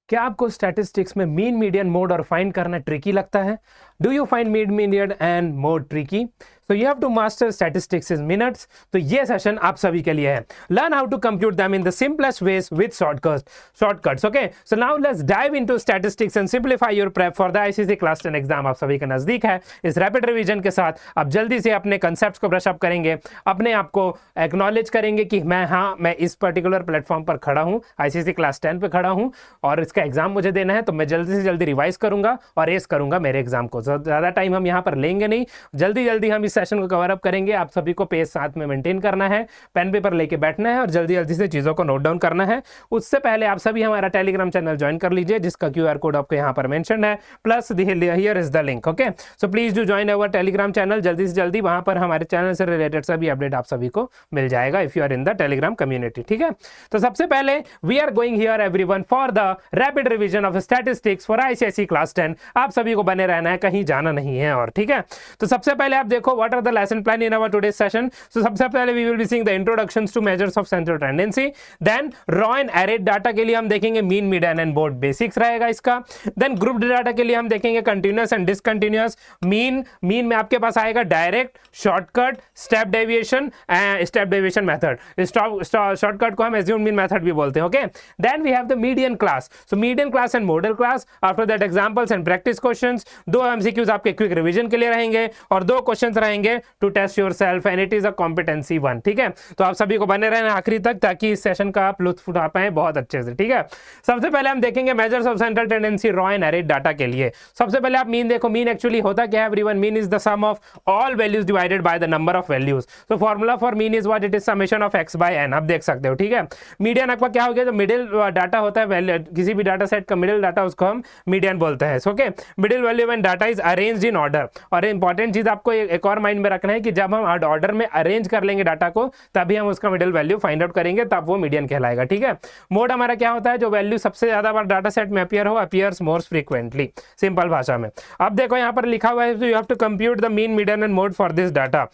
क्या आपको स्टैटिस्टिक्स में मीन, मीडियन, मोड और फाइंड करना ट्रिकी लगता है? Do you find mean, median and mode tricky? So you have to master statistics in minutes. तो ये सेशन आप सभी के लिए है। Learn how to compute them in the simplest ways with shortcuts. Okay, so now let's dive into statistics and simplify your prep for the ICSE class 10 exam. आप सभी के नजदीक है। इस रैपिड रिवीजन के साथ आप जल्दी से अपने कंसेप्ट्स को ब्रश अप करेंगे, अपने आप को एक्नॉलेज करेंगे कि मैं इस पर्टिकुलर प्लेटफॉर्म पर खड़ा हूं, आईसीएसई क्लास 10 पे खड़ा हूं और इसका एग्जाम मुझे देना है, तो मैं जल्दी से जल्दी रिवाइज करूंगा और एस करूंगा मेरे एग्जाम को। ज़्यादा टाइम हम यहाँ पर लेंगे नहीं, जल्दी जल्दी हम इस सेशन को कवर अप करेंगे। आप सभी को पेज साथ में मेंटेन करना है, पेन पेपर लेके बैठना है और जल्दी जल्दी से चीज़ों को नोट डाउन करना है। उससे पहले आप सभी हमारा टेलीग्राम चैनल ज्वाइन कर लीजिए, जिसका QR कोड आपको यहाँ पर मेंशन है, plus here is the link. Okay, so please do join our Telegram channel जल्दी से जल्दी। वहां पर हमारे चैनल से रिलेटेड सभी अपडेट आप सभी को मिल जाएगा if you are in the Telegram community. ठीक है, तो सबसे पहले we are going here everyone for the rapid revision of statistics for ICSE class 10। आप सभी को बने रहना है, कहीं जाना नहीं है। और ठीक है, तो सबसे पहले आप देखो what are the lesson plan in our today's session. So सबसे पहले we will be seeing the introductions to measures of central tendency, then raw and arrayed data के लिए हम देखेंगे mean, median and mode, basics रहेगा इसका। Then grouped data के लिए हम देखेंगे कंटीन्यूअस एंड डिसकंटीन्यूअस। मीन में आपके पास आएगा direct, shortcut, step deviation method. Shortcut को हम एज्यूम्ड मीन मेथड भी बोलते हैं। Okay, then we have the median class, so median class and modal class. After that examples and practice questions. 2 MCQs आपके क्विक रिवीजन के लिए रहेंगे और 2 क्वेश्चंस रहेंगे to test yourself and it is a competency 1। ठीक है, तो आप सभी को बने रहना आखिरी तक ताकि इस सेशन का आप लुत्फ उठा पाए बहुत अच्छे से। ठीक है, सबसे पहले हम देखेंगे measures of central tendency raw and arrayed data के लिए। सबसे पहले आप मीन देखो। मीन एक्चुअली होता क्या है everyone? Mean is the sum of all values divided by the number of values. So formula for mean is what? It is summation of x by n। आप देख सकते हो। ठीक है, मीडियन आपका क्या हो गया? जो मिडिल डाटा होता है, किसी भी डाटा सेट का मिडिल डाटा, उसको हम मीडियन बोलते हैं। Okay, middle value when data is arranged in order. और इंपॉर्टेंट चीज आपको एक और माइंड में रखना है कि जब हम ऑर्डर में अरेंज कर लेंगे डाटा को, तभी हम उसका मिडिल वैल्यू फाइंड आउट करेंगे, तब वो मीडियन कहलाएगा। ठीक है, मोड हमारा क्या होता है? जो वैल्यू सबसे ज्यादा बार डाटा सेट में अपीयर हो, अपीयर्स मोर फ्रीक्वेंटली, सिंपल भाषा में। अब देखो यहाँ पर लिखा हुआ है you have to compute the mean, median and mode for this data.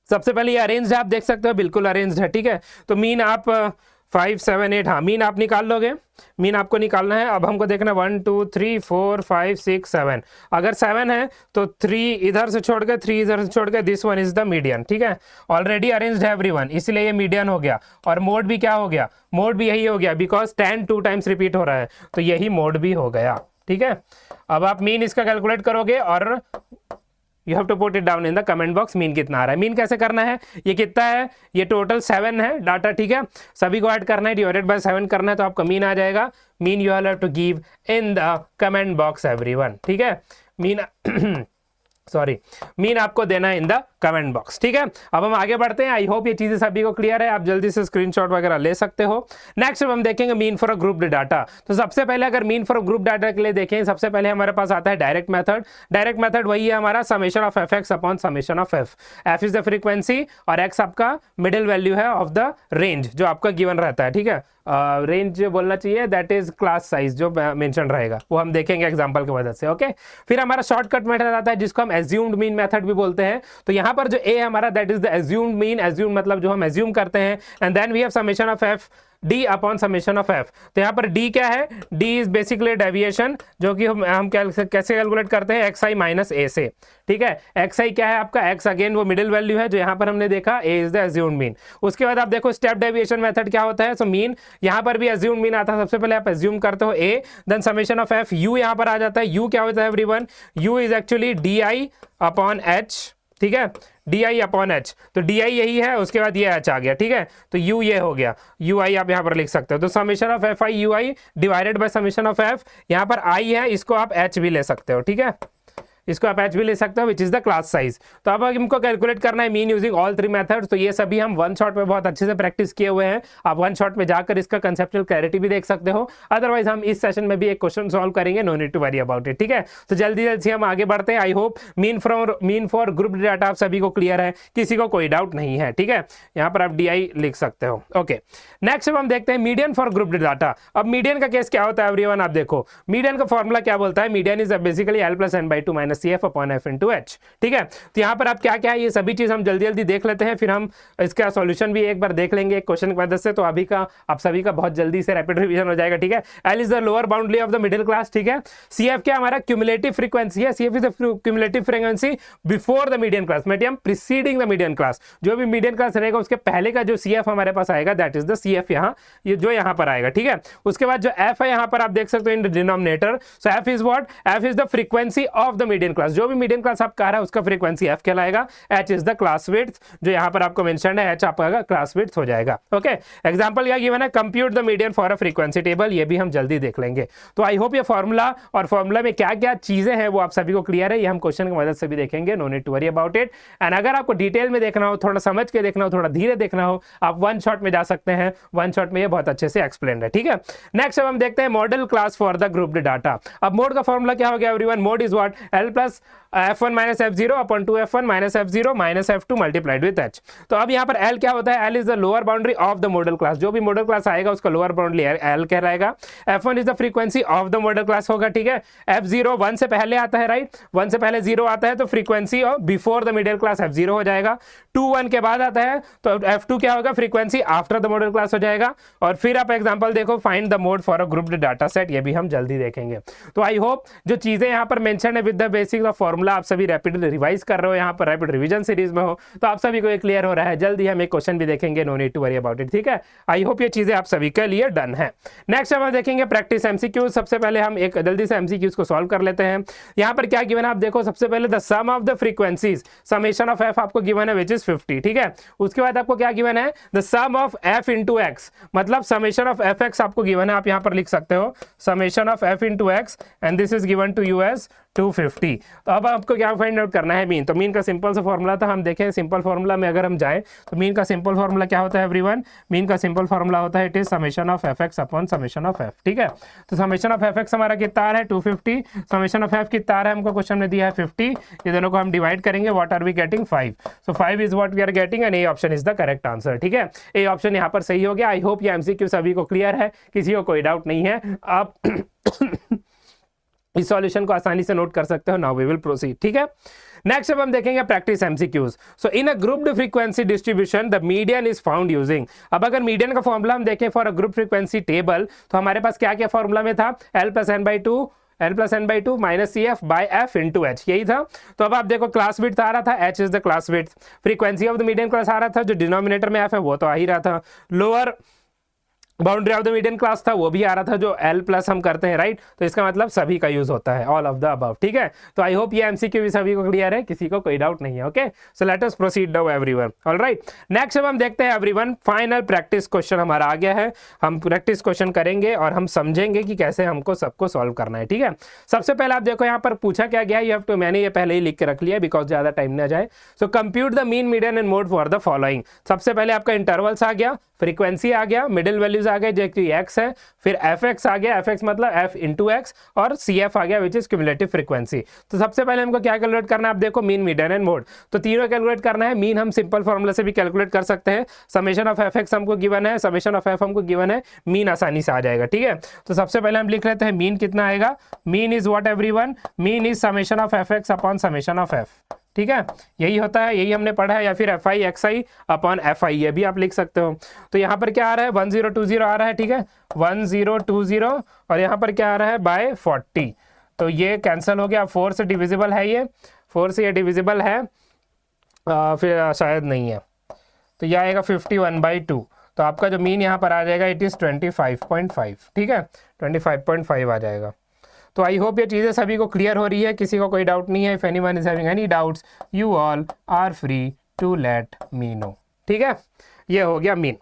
सबसे पहले ये अरेंज्ड है, आप देख सकते हो बिल्कुल अरेंज्ड है। ठीक है, तो मीन आप 5, 7, 8, हाँ मीन आप निकाल लोगे। मीन आपको निकालना है। अब हमको देखना 1, 2, 3, 4, 5, 6, 7। अगर 7 है तो 3 इधर से छोड़ के 3 इधर से छोड़ के this one is the median. ठीक है, ऑलरेडी अरेंज्ड है एवरीवन, इसलिए ये मीडियन हो गया। और मोड भी क्या हो गया? मोड भी यही हो गया, बिकॉज 10 2 टाइम्स रिपीट हो रहा है, तो यही मोड भी हो गया। ठीक है, अब आप मीन इसका कैलकुलेट करोगे और you have to put it down in the comment box. Mean कितना आ रहा है? मीन कैसे करना है? ये कितना है? ये टोटल 7 है डाटा। ठीक है, सभी को ऐड करना है, डिवाइडेड बाय 7 करना है, तो आपका मीन आ जाएगा। Mean you have to give in the comment box everyone. ठीक है, मीन मीन आपको देना है इन द कमेंट बॉक्स। ठीक है, अब हम आगे बढ़ते हैं। आई होप ये चीजें सभी को क्लियर है, आप जल्दी से स्क्रीनशॉट वगैरह ले सकते हो। नेक्स्ट हम देखेंगे mean for a grouped data. तो सबसे पहले अगर mean for a group data के लिए देखें, सबसे पहले हमारे पास आता है डायरेक्ट मेथड। डायरेक्ट मेथड वही है हमारा summation of F x upon summation of F. F is the frequency और एक्स आपका मिडिल वैल्यू है ऑफ द रेंज जो आपका गिवन रहता है। ठीक है, रेंज बोलना चाहिए, दैट इज क्लास साइज जो मेंशन रहेगा, वो हम देखेंगे एग्जांपल की वजह से। ओके, फिर हमारा शॉर्टकट मेथड आता है जिसको हम एज्यूम्ड मीन मेथड भी बोलते हैं। तो यहाँ पर जो ए हमारा that is the assumed mean, assume मतलब जो हम एज्यूम करते हैं। And then we have summation of f d upon summation of f. तो यहाँ पर डी क्या है? डी इज बेसिकली डेविएशन, जो कि हम कैसे कैलकुलेट करते हैं? एक्स आई माइनस ए से। ठीक है, एक्स आई क्या है आपका? एक्स अगेन वो मिडिल वैल्यू है जो यहाँ पर हमने देखा, ए इज द एज्यूम्ड मीन। उसके बाद आप देखो स्टेप डेविएशन मेथड क्या होता है। सो मीन यहाँ पर भी एज्यूम्ड मीन आता है। सबसे पहले आप एज्यूम करते हो A, then summation of F. U यहाँ पर आ जाता है। यू क्या होता है everyone? U is actually D I upon H. ठीक है, डी आई अपॉन एच, तो डी आई यही है, उसके बाद ये एच आ गया। ठीक है, तो यू ये हो गया, यू आई आप यहाँ पर लिख सकते हो। तो summation of F I U I divided by summation of F, यहाँ पर आई है, इसको आप एच भी ले सकते हो। ठीक है, इसको आप एच भी ले सकते हो which is the class size. तो अब हमको कैलकुलेट करना है मीन यूजिंग ऑल 3 मेथड्स। तो ये सभी हम वन शॉट में बहुत अच्छे से प्रैक्टिस किए हुए हैं। आप वन शॉट में जाकर इसका कंसेप्चुअल क्लैरिटी भी देख सकते हो। अदरवाइज हम इस सेशन में भी एक क्वेश्चन सॉल्व करेंगे, no need to worry about it. ठीक है, तो जल्दी जल्दी हम आगे बढ़ते हैं। I hope mean for group data आप सभी को क्लियर है, किसी को कोई डाउट नहीं है। ठीक है, यहाँ पर आप डी आई लिख सकते हो। ओके, नेक्स्ट हम देखते हैं मीडियन फॉर ग्रुप डाटा। अब मीडियन का केस क्या होता है एवरीवन? आप देखो मीडियन का फॉर्मूला क्या बोलता है? Median is basically L plus N by 2 minus CF upon F into H। ठीक है, तो यहाँ पर आप क्या क्या है ये सभी चीज हम जल्दी जल्दी देख लेते हैं, फिर हम इसका सॉल्यूशन भी एक बार देख लेंगे एक क्वेश्चन की मदद से। तो अभी का आप सभी का बहुत जल्दी से रैपिड रिवीजन हो जाएगा। ठीक है, L is the lower boundary of the middle class. ठीक है, CF क्या हमारा क्यूमुलेटिव फ्रीक्वेंसी है, CF is the cumulative frequency before the median class, medium preceding the median class. जो भी मीडियन क्लास रहेगा उसके पहले का जो CF हमारे पास आएगा दैट इज द CF, यहाँ ये जो यहाँ पर आएगा। ठीक है, उसके बाद जो F है यहाँ पर आप देख सकते हो in denominator, so F is what, F is the frequency of the median class. जो भी मीडियन क्लास आप कह रहा है उसका फ्रीक्वेंसी F कहलाएगा। H is the class width, जो यहाँ पर आपको मेंशन है H आपका क्लास विड्थ हो जाएगा। ओके, एग्जांपल क्या गिवन है, compute the median for a frequency table, ये भी हम जल्दी देख लेंगे। तो आई होप ये फॉर्मूला और फॉर्मूला में क्या क्या चीजें हैं वो आप सभी को क्लियर है, ये हम क्वेश्चन की मदद से भी देखेंगे, no need to worry about it. And अगर आपको डिटेल में देखना हो, थोड़ा समझ के देखना हो, थोड़ा धीरे देखना हो, आप वन शॉट में जा सकते हैं, वन शॉट में ये बहुत अच्छे से एक्सप्लेन है। ठीक है, नेक्स्ट अब हम देखते हैं model class for the grouped data. अब मोड का फॉर्मूला क्या हो गया everyone, mode is what, L plus F1 minus F0 upon 2F1 minus F0 minus F2 multiplied with H। तो अब यहाँ पर L क्या होता है, L is the lower boundary of the model class. जो भी मॉडल क्लास आएगा उसका लोअर बाउंड्री L कहलाएगा। F1 is the frequency of the model class होगा। ठीक है, F0 1 से पहले आता है, राइट, 1 से पहले 0 आता है तो frequency of before the middle class F0 हो जाएगा। 2 1 के बाद आता है तो F2 क्या होगा, frequency after the model class हो जाएगा। और फिर आप एग्जांपल देखो, find the mode for a grouped data set, ये भी हम जल्दी देखेंगे। तो आई होप जो चीजें यहाँ पर मेंशन है with the basics of formula आप सभी रैपिड रिवाइज कर रहे हो, यहाँ पर रैपिड रिवीजन सीरीज में हो, तो आप सभी को ये क्लियर हो रहा है। जल्दी हम एक क्वेश्चन भी देखेंगे, no need to worry about it. ठीक है, आई होप ये चीजें आप सभी के लिए डन है। नेक्स्ट हम देखेंगे प्रैक्टिस एमसीक्यूज। सबसे पहले हम एक जल्दी से एमसीक्यूज को सॉल्व कर लेते हैं। यहाँ पर क्या गिवन है आप देखो, सबसे पहले the sum of the frequencies summation of F आपको गिवन है विच इज 50। ठीक है, उसके बाद आपको क्या गिवन है, the sum of F into x, मतलब समेशन ऑफ Fx आपको गिवन है, आप यहाँ पर लिख सकते हो summation of F into x and this is given to you as 250। तो अब आपको क्या फाइंड आउट करना है, मीन। तो मीन का सिंपल सा फॉर्मूला था, हम देखें सिंपल फॉर्मूला में अगर हम जाएं तो मीन का सिंपल फॉर्मूला क्या होता है एवरीवन, मीन का सिंपल फॉर्मूला होता है it is summation of Fx upon summation of F। ठीक है, तो समेशन ऑफ Fx हमारा कितना है 250, समेशन ऑफ F कितना है हमको क्वेश्चन में दिया है 50, ये दोनों को हम डिवाइड करेंगे, what are we getting 5, so 5 is what we are getting and A option is the correct answer. ठीक है, ए ऑप्शन यहाँ पर सही हो गया। आई होप ये एमसीक्यू सभी को क्लियर है, किसी को कोई डाउट नहीं है, आप इस सॉल्यूशन को आसानी से नोट कर सकते हो। Now we will proceed. ठीक है, नेक्स्ट अब हम देखेंगे practice MCQs. So in a grouped frequency distribution the median is found using. अब अगर मीडियन का फॉर्मूला हम देखें for a group frequency table, तो हमारे पास क्या क्या फॉर्मूला में था, L plus n by two minus CF by F into H, यही था। तो अब आप देखो क्लास विड्थ आ रहा था, H is the class width, frequency of the median class आ रहा था, जो डिनोमिनेटर में F है वो तो आ ही रहा था, lower boundary of the median class था वो भी आ रहा था, जो L प्लस हम करते हैं, राइट। तो इसका मतलब सभी का यूज होता है, ऑल ऑफ द अबव। ठीक है, तो आई होप ये एमसीक्यू भी सभी को क्लियर है, किसी को कोई डाउट नहीं है। Okay, so let us proceed now everyone. Alright, next अब हम देखते हैं एवरीवन, फाइनल प्रैक्टिस क्वेश्चन हमारा आ गया है। हम प्रैक्टिस क्वेश्चन करेंगे और हम समझेंगे कि कैसे हमको सबको सॉल्व करना है। ठीक है, सबसे पहले आप देखो यहाँ पर पूछा क्या गया, यू हैव टू, मैंने ये पहले ही लिख के रख लिया बिकॉज ज्यादा टाइम ना जाए। So compute the mean median and mode for the following. सबसे पहले आपका इंटरवल्स आ गया, फ्रीक्वेंसी आ गया, मिडिल वैल्यूज आ गए जो कि x है, फिर Fx आ गया, Fx मतलब F इंटू एक्स, और CF आ गया विच इज क्यूमुलेटिव फ्रीक्वेंसी। तो सबसे पहले हमको क्या कैलकुलेट करना है, आप देखो मीन मीडियन एंड मोड, तो तीनों कैलकुलेट करना है। मीन हम सिंपल फॉर्मूला से भी कैलकुलेट कर सकते हैं, समेशन ऑफ Fx हमको गिवन है, समेशन ऑफ F हमको गिवन है, मीन आसानी से आ जाएगा। ठीक है, तो सबसे पहले हम लिख लेते हैं मीन कितना आएगा, mean is what everyone, mean is summation of Fx upon summation of F। ठीक है, यही होता है, यही हमने पढ़ा है, या फिर FI XI अपॉन FI, ये भी आप लिख सकते हो। तो यहाँ पर क्या आ रहा है 1020 आ रहा है। ठीक है, 1020, और यहाँ पर क्या आ रहा है बाय 40, तो ये कैंसिल हो गया, 4 से डिविजिबल है, ये 4 से ये डिविजिबल है, फिर शायद नहीं है, तो यह आएगा 51/2। तो आपका जो मीन यहाँ पर आ जाएगा इट इज 25.5। ठीक है, 25.5 आ जाएगा। तो आई होप ये चीज़ें सभी को क्लियर हो रही है, किसी को कोई डाउट नहीं है। If anyone is having any doubts you all are free to let me know. ठीक है, ये हो गया मीन।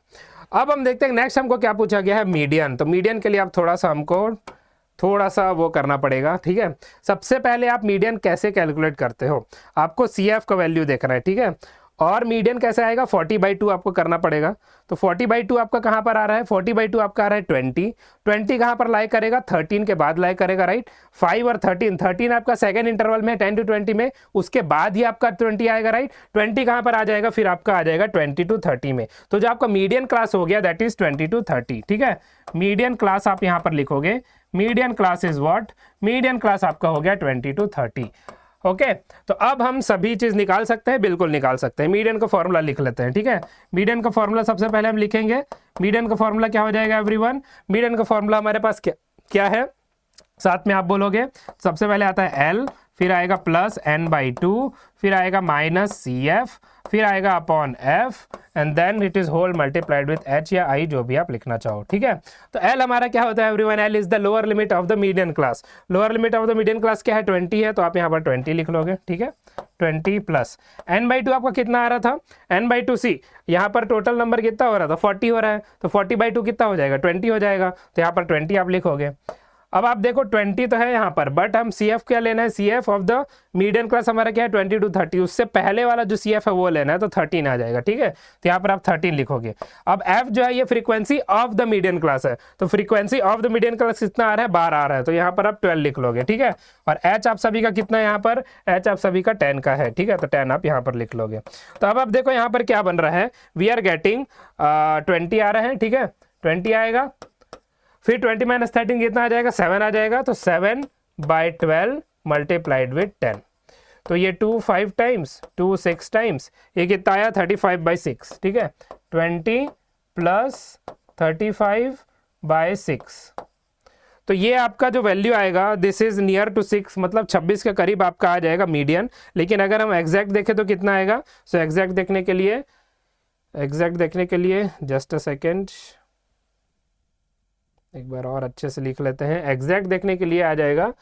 अब हम देखते हैं नेक्स्ट हमको क्या पूछा गया है, मीडियन। तो मीडियन के लिए आप थोड़ा सा वो करना पड़ेगा। ठीक है, सबसे पहले आप मीडियन कैसे कैलकुलेट करते हो, आपको CF का वैल्यू देखना है। ठीक है, और मीडियन कैसे आएगा, 40/2 आपको करना पड़ेगा। तो 40/2 आपका कहाँ पर आ रहा है, 40/2 आपका आ रहा है 20 कहाँ पर लाई करेगा, 13 के बाद लाई करेगा, राइट। 5 और 13 आपका सेकेंड इंटरवल में 10 to 20 में, उसके बाद ही आपका 20 आएगा, राइट। 20 कहाँ पर आ जाएगा, फिर आपका आ जाएगा 20 to 30 में। तो जो आपका मीडियन क्लास हो गया दैट इज 20 to 30। ठीक है, मीडियन क्लास आप यहाँ पर लिखोगे, median class is what, median class आपका हो गया 20 to 30। ओके तो अब हम सभी चीज निकाल सकते हैं, बिल्कुल निकाल सकते हैं। मीडियन का फॉर्मूला लिख लेते हैं, ठीक है। मीडियन का फॉर्मूला सबसे पहले हम लिखेंगे। मीडियन का फॉर्मूला क्या हो जाएगा एवरीवन? मीडियन का फॉर्मूला हमारे पास क्या है, साथ में आप बोलोगे। सबसे पहले आता है L, फिर आएगा प्लस n/2, फिर आएगा माइनस CF, फिर आएगा upon F, and then it is whole multiplied with H या I, जो भी आप लिखना चाहो, ठीक है। तो L हमारा क्या होता है everyone? L is the lower limit of the median class. Lower limit of the median class क्या है? 20 है, तो आप यहाँ पर 20 लिख लोगे, ठीक है। 20 प्लस n/2 आपका कितना आ रहा था? n/2 यहाँ पर टोटल नंबर कितना हो रहा था? 40 हो रहा है, तो 40/2 कितना हो जाएगा? 20 हो जाएगा, तो यहाँ पर 20 आप लिखोगे। अब आप देखो 20 तो है यहाँ पर, बट हम CF क्या लेना है? CF of the median class हमारा क्या है? 20 to 30, उससे पहले वाला जो CF है वो लेना है, तो 13 आ जाएगा, ठीक है। तो यहाँ पर आप 13 लिखोगे। अब F जो है ये frequency of the median class है, तो frequency of the median class कितना आ रहा है? 12 आ रहा है, तो यहाँ पर आप 12 लिख लोगे, ठीक है। और H आप सभी का कितना है यहाँ पर? H आप सभी का 10 का है, ठीक है, तो 10 आप यहाँ पर लिख लोगे। तो अब आप देखो यहाँ पर क्या बन रहा है, वी आर गेटिंग 20 आ रहे हैं, ठीक है, 20 आएगा। फिर 20 माइनस 13 कितना आ जाएगा? 7 आ जाएगा, तो 7/12 मल्टीप्लाइड विथ 10। तो ये 2 5 टाइम्स, 2 6 टाइम्स, ये कितना आया? 35/6, ठीक है। 20 प्लस 35/6, तो ये आपका जो वैल्यू आएगा, दिस इज नियर टू 6, मतलब 26 के करीब आपका आ जाएगा मीडियन। लेकिन अगर हम एग्जैक्ट देखें तो कितना आएगा? सो एग्जैक्ट देखने के लिए जस्ट अ सेकेंड, एक बार और अच्छे से लिख लेते हैं। एग्जैक्ट देखने के लिए आ जाएगा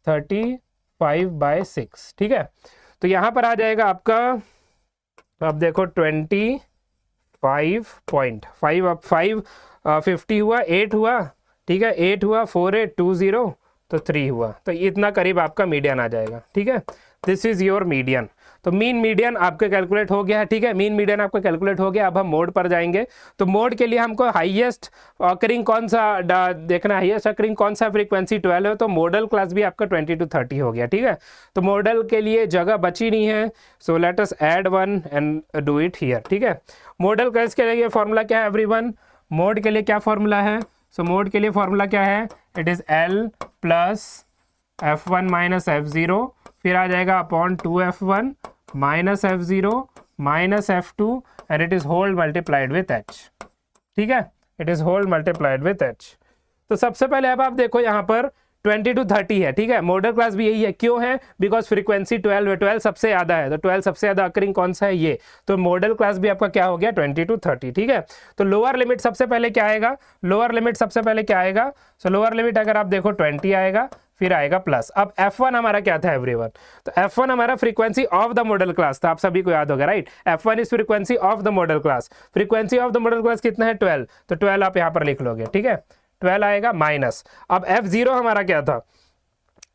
35/6, ठीक है। तो यहाँ पर आ जाएगा आपका, अब देखो 25.5, अब 5 50 हुआ, 8 हुआ, ठीक है, 8 हुआ, 4 8 2 0, तो 3 हुआ, तो इतना करीब आपका मीडियन आ जाएगा, ठीक है। This is your median. तो मीन मीडियन आपके कैलकुलेट हो गया है, ठीक है। मीन मीडियन आपका कैलकुलेट हो गया। अब हम मोड पर जाएंगे। तो मोड के लिए हमको हाईएस्ट ऑकरिंग कौन सा देखना है? हाईएस्ट ऑकरिंग कौन सा फ्रीक्वेंसी 12 है, तो मॉडल क्लास भी आपका 20 to 30 हो गया, ठीक है। तो मॉडल के लिए जगह बची नहीं है, so let us add one and do it here, ठीक है। मॉडल क्लास के लिए फॉर्मूला क्या है एवरीवन? मोड के लिए क्या फॉर्मूला है? सो मोड के लिए फॉर्मूला क्या है? It is L plus F1 minus F0, फिर आ जाएगा upon 2F1 minus F0 minus F2, and it is whole multiplied with H, ठीक है। It is whole multiplied with H। तो सबसे पहले अब आप देखो यहाँ पर 20 to 30 है, ठीक है। मॉडल क्लास भी यही है, क्यों है? बिकॉज फ्रीक्वेंसी 12 है, 12 सबसे ज्यादा है, तो 12 सबसे ज्यादा अकरिंग कौन सा है? ये। तो मॉडल क्लास भी आपका क्या हो गया? 20 to 30, ठीक है। तो लोअर लिमिट सबसे पहले क्या आएगा? लोअर लिमिट सबसे पहले क्या आएगा? सो लोअर लिमिट अगर आप देखो 20 आएगा, फिर आएगा प्लस। अब F1 हमारा क्या था एवरीवन? तो F1 हमारा frequency of the model class था, आप सभी को याद होगा, right. F1 is frequency of the model class. Frequency of the model class कितना है? 12, तो 12 आप यहाँ पर लिख लोगे, ठीक है। 12 आएगा माइनस। अब F0 हमारा क्या था?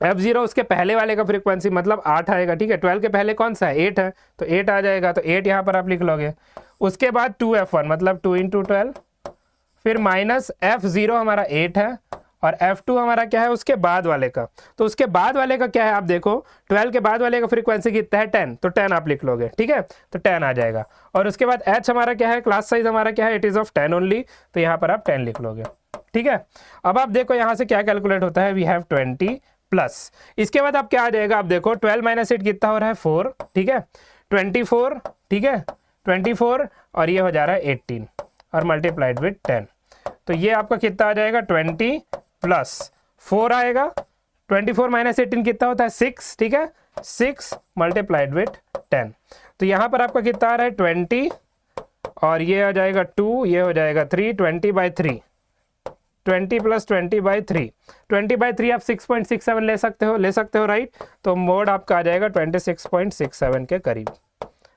F0 उसके पहले वाले का फ्रीक्वेंसी मतलब 8 आएगा, ठीक है। 12 के पहले कौन सा है? 8 है, तो 8 आ जाएगा, तो 8 यहाँ पर आप लिख लोगे। उसके बाद 2F1 मतलब 2 × 12, फिर माइनस F0 हमारा 8 है, और F2 हमारा क्या है? उसके बाद वाले का। तो उसके बाद वाले का क्या है? आप देखो 12 के बाद वाले का फ्रीक्वेंसी कितना है? 10, तो 10 आप लिख लोगे, ठीक है, तो 10 आ जाएगा। और उसके बाद H हमारा क्या है? क्लास साइज हमारा क्या है? इट इज ऑफ 10 ओनली, तो यहाँ पर आप 10 लिख लोगे, ठीक है। अब आप देखो यहाँ से क्या कैलकुलेट होता है? वी हैव 20 प्लस, इसके बाद आप क्या आ जाएगा? आप देखो 12 माइनस 8 कितना हो रहा है? 4, ठीक है, 24, ठीक है, 24, और ये हो जा रहा है 18, और मल्टीप्लाइड विथ 10, तो ये आपका कितना आ जाएगा? 20 प्लस 4 आएगा। 24 माइनस 18 कितना होता है? 6, ठीक है, 6 मल्टीप्लाइड विथ 10, तो यहाँ पर आपका कितना आ रहा है? 20, और ये आ जाएगा 2, ये हो जाएगा 3, 20/3, 20 प्लस 20/3, 20/3 आप 6.67 ले सकते हो, राइट। तो मोड आपका आ जाएगा 26.67 के करीब।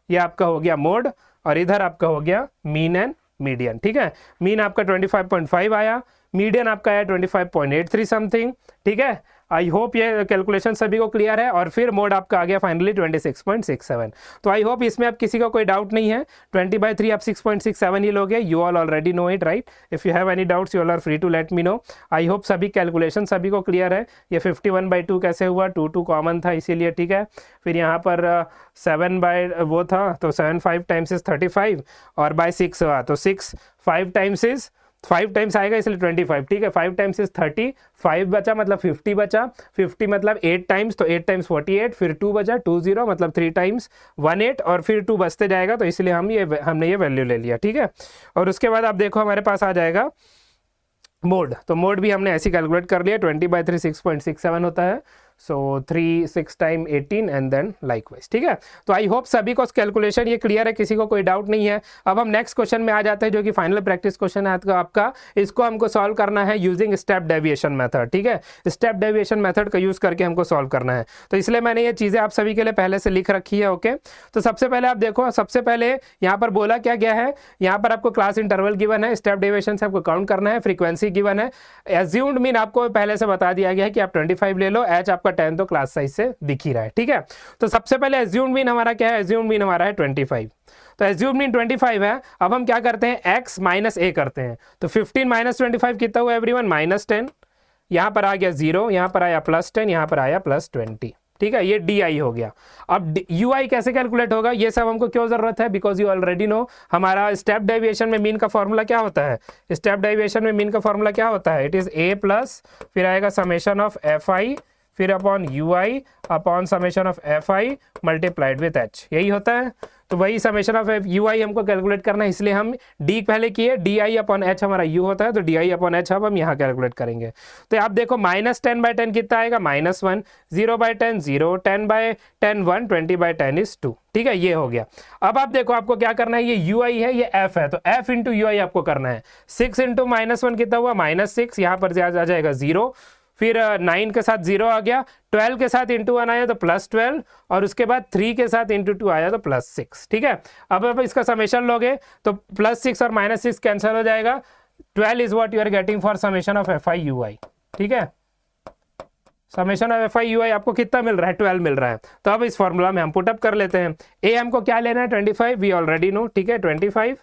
ये आपका हो गया मोड, और इधर आपका हो गया मीन एंड मीडियन, ठीक है। मीन आपका 25.5 आया, मीडियन आपका आया 25.83 समथिंग, ठीक है। आई होप ये कैलकुलेशन सभी को क्लियर है। और फिर मोड आपका आ गया फाइनली 26.67। तो आई होप इसमें अब किसी का कोई डाउट नहीं है। 20/3 आप 6.67 ही लोगे, you all already know it, right. If you have any doubts you all are free to let me know. I hope सभी कैलकुलेशन सभी को क्लियर है। ये 51/2 कैसे हुआ? 2 कॉमन था इसीलिए, ठीक है। फिर यहाँ पर 7 बाय वो था, तो 7 5 टाइम्स इज 35, और बाय 6 हुआ, तो 6 5 टाइम्स इज 5 टाइम्स आएगा इसलिए 25, ठीक है। 5 टाइम्स इज 30, 5 बचा मतलब 50 बचा, 50 मतलब 8 टाइम्स, तो 8 टाइम्स 48, फिर 2 बचा 20 मतलब 3 टाइम्स 18 और फिर 2 बचते जाएगा, तो इसलिए हमने ये वैल्यू ले लिया, ठीक है। और उसके बाद आप देखो हमारे पास आ जाएगा मोड, तो मोड भी हमने ऐसे कैलकुलेट कर लिया, 20/3 6.67 होता है, सो 3 6 टाइम 18 एंड देन लाइकवाइज, ठीक है। तो आई होप सभी को कैलकुलेशन ये क्लियर है, किसी को कोई डाउट नहीं है। अब हम नेक्स्ट क्वेश्चन में आ जाते हैं जो कि फाइनल प्रैक्टिस क्वेश्चन है आपका। इसको हमको सॉल्व करना है यूजिंग स्टेप डेविएशन मेथड, ठीक है। स्टेप डेविएशन मेथड का यूज करके हमको सॉल्व करना है, तो इसलिए मैंने ये चीजें आप सभी के लिए पहले से लिख रखी है, ओके। तो सबसे पहले आप देखो, सबसे पहले यहाँ पर बोला क्या गया है, यहाँ पर आपको क्लास इंटरवल गिवन है, स्टेप डेविएशन से आपको काउंट करना है, फ्रीक्वेंसी गिवन है, एज्यूम्ड मीन आपको पहले से बता दिया गया है कि आप 25 ले लो, एच आपका 10 तो क्लास साइज से दिख ही रहा है, ठीक है। तो सबसे पहले एज्यूम्ड मीन हमारा क्या है, एज्यूम्ड मीन हमारा है 25, तो एज्यूम्ड मीन 25 है। अब हम क्या करते हैं, x माइनस a करते हैं, तो 15 माइनस 25 कितना हुआ एवरीवन, -10, यहाँ पर आ गया 0, यहाँ पर आया +10, यहाँ पर आया +20, ठीक है। ये डी हो गया। अब यू आई कैसे कैलकुलेट होगा, ये सब हमको क्यों जरूरत है, बिकॉज यू ऑलरेडी नो हमारा स्टेप डेविएशन में मीन का फॉर्मूला क्या होता है, स्टेप डेविएशन में मीन का फॉर्मूला क्या होता है, इट इज a प्लस फिर आएगा समेशन ऑफ एफ आई फिर upon you I upon summation of F I multiplied with H, यही होता है। तो वही समेशन ऑफ यू आई हमको कैलकुलेट करना है, इसलिए हम डी पहले किए, डी आई अपॉन एच हमारा यू होता है, तो डी आई अपॉन एच हम यहाँ कैलकुलेट करेंगे। तो आप देखो -10/10 कितना आएगा, -1, 0/10 0, 10/10 1, 20/10 इज 2, ठीक है। ये हो गया। अब आप देखो आपको क्या करना है, ये यू आई है, ये एफ है, तो एफ इंटू यू आई आपको करना है। 6 इंटू -1 कितना हुआ, -6, यहाँ पर आ जाएगा 0, फिर 9 के साथ 0 आ गया, 12 के साथ इंटू 1 आया तो +12, और उसके बाद 3 के साथ इंटू 2 आया तो +6, ठीक है। अब आप इसका समेशन लोगे तो +6 और -6 कैंसिल हो जाएगा, 12 is what you are getting for summation of F I U I, ठीक है। Summation of F I U I आपको कितना मिल रहा है, 12 मिल रहा है। तो अब इस फॉर्मूला में हम पुटअप कर लेते हैं। ए हमको क्या लेना है, 25, वी ऑलरेडी नो, ठीक है, 25,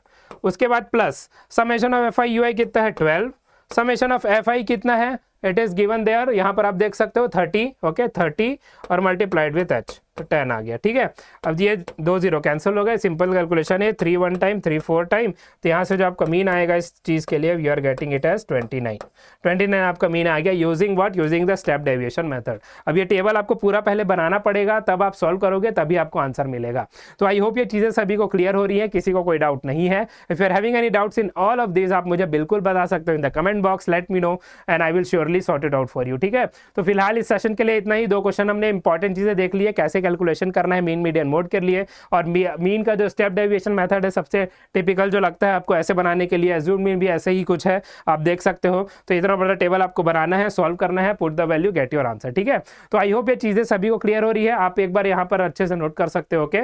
उसके बाद plus summation of F I U I कितना है 12, समेशन ऑफ एफ आई कितना है, इट इज गिवन देयर, यहाँ पर आप देख सकते हो 30, ओके 30 और मल्टीप्लाइड विथ एच, तो 10 आ गया, ठीक है। अब ये 2 0 कैंसिल हो गए, सिंपल कैलकुलेशन है, 3 1 टाइम 3 4 टाइम, तो यहाँ से जो आपका मीन आएगा इस चीज़ के लिए, you are getting it as 29 आपका मीन आ गया, using what, using the step deviation method. अब ये टेबल आपको पूरा पहले बनाना पड़ेगा, तब आप सॉल्व करोगे, तभी आपको आंसर मिलेगा। तो आई होप ये चीज़ें सभी को क्लियर हो रही है, किसी को कोई डाउट नहीं है। If you are having any doubts in all of this, आप मुझे बिल्कुल बता सकते हो in the comment box, let me know and I will surely sort it out for you, ठीक है। तो फिलहाल इस सेशन के लिए इतना ही, 2 क्वेश्चन हमने इंपॉर्टेंट चीज़ें देख ली है, कैसे कैलकुलेशन करना है मीन मीडियन मोड के लिए, और मीन का जो स्टेप डेविएशन मेथड है सबसे टिपिकल जो लगता है आपको ऐसे बनाने के लिए, एज्यूम्ड मीन भी ऐसे ही कुछ है, आप देख सकते हो। तो इतना बड़ा टेबल आपको बनाना है, सॉल्व करना है, put the value, get your answer, ठीक है। तो आई होप ये चीजें सभी को क्लियर हो रही है, आप एक बार यहाँ पर अच्छे से नोट कर सकते हो, okay.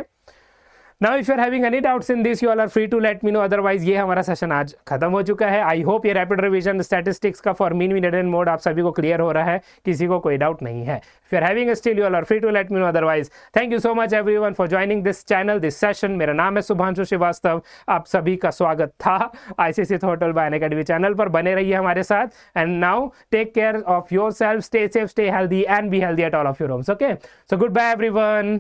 Now if you are having any doubts in this, you all are free to let me know, otherwise ये हमारा सेशन आज खत्म हो चुका है। आई होप ये रैपिड रिवीजन स्टैटिस्टिक्स का फॉर मीन मीडियन मोड आप सभी को क्लियर हो रहा है, किसी को कोई डाउट नहीं है। If you are having still, you all are free to let me know, otherwise thank you so much everyone for joining this channel, this session। मेरा नाम है शुभांशु श्रीवास्तव, आप सभी का स्वागत था ICC hotel by Unacademy channel पर, बने रहिए हमारे साथ। And now take care of yourself, stay safe, stay healthy and be healthy at all of your homes, okay. So goodbye everyone.